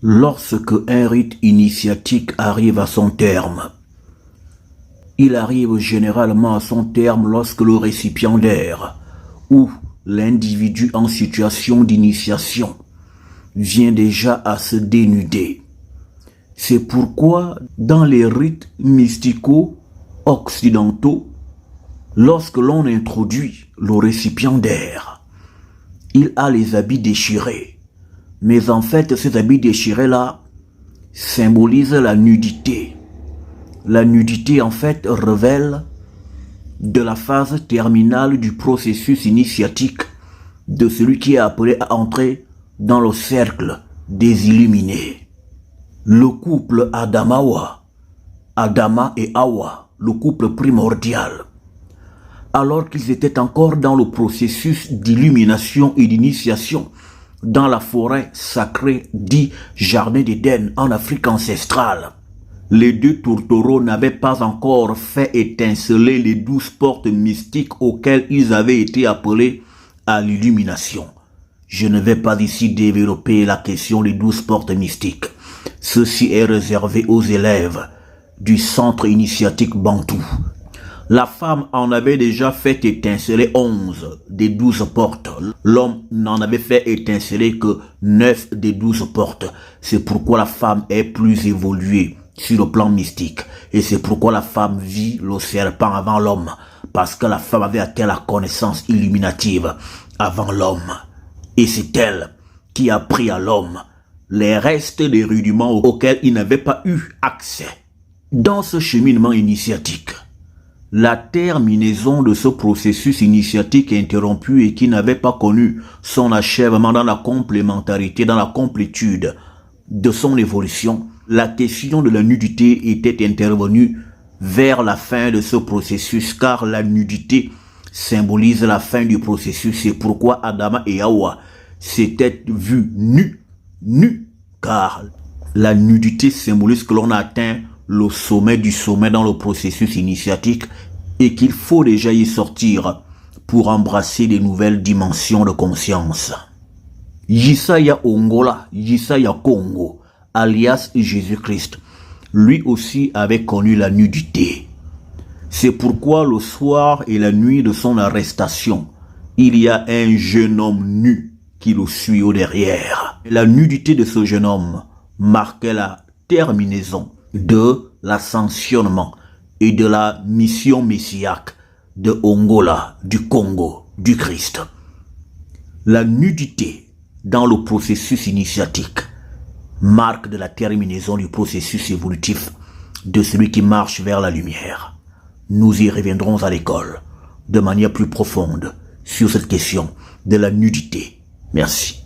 Lorsque un rite initiatique arrive à son terme, il arrive généralement à son terme lorsque le récipiendaire ou l'individu en situation d'initiation vient déjà à se dénuder. C'est pourquoi dans les rites mystico-occidentaux, lorsque l'on introduit le récipiendaire, il a les habits déchirés. Mais en fait, ces habits déchirés-là symbolisent la nudité. La nudité, en fait, révèle de la phase terminale du processus initiatique de celui qui est appelé à entrer dans le cercle des illuminés. Le couple Adama et Hawa, le couple primordial, alors qu'ils étaient encore dans le processus d'illumination et d'initiation dans la forêt sacrée dit Jardin d'Éden en Afrique ancestrale, les deux tourtereaux n'avaient pas encore fait étinceler les 12 portes mystiques auxquelles ils avaient été appelés à l'illumination. Je ne vais pas ici développer la question des 12 portes mystiques. Ceci est réservé aux élèves du centre initiatique Bantou. La femme en avait déjà fait étinceler 11 des 12 portes. L'homme n'en avait fait étinceler que 9 des 12 portes. C'est pourquoi la femme est plus évoluée sur le plan mystique. Et c'est pourquoi la femme vit le serpent avant l'homme. Parce que la femme avait atteint la connaissance illuminative avant l'homme. Et c'est elle qui a pris à l'homme les restes des rudiments auxquels il n'avait pas eu accès. Dans ce cheminement initiatique, la terminaison de ce processus initiatique interrompu et qui n'avait pas connu son achèvement dans la complémentarité, dans la complétude de son évolution, la question de la nudité était intervenue vers la fin de ce processus, car la nudité symbolise la fin du processus. C'est pourquoi Adama et Hawa s'étaient vus nus, car la nudité symbolise que l'on a atteint le sommet du sommet dans le processus initiatique et qu'il faut déjà y sortir pour embrasser de nouvelles dimensions de conscience. Yesaya Ongola, Yesaya Congo, alias Jésus-Christ, lui aussi avait connu la nudité. C'est pourquoi le soir et la nuit de son arrestation, il y a un jeune homme nu qui le suit au derrière. La nudité de ce jeune homme marquait la terminaison de l'ascensionnement et de la mission messiaque de Ongola, du Congo, du Christ. La nudité dans le processus initiatique marque de la terminaison du processus évolutif de celui qui marche vers la lumière. Nous y reviendrons à l'école de manière plus profonde sur cette question de la nudité. Merci.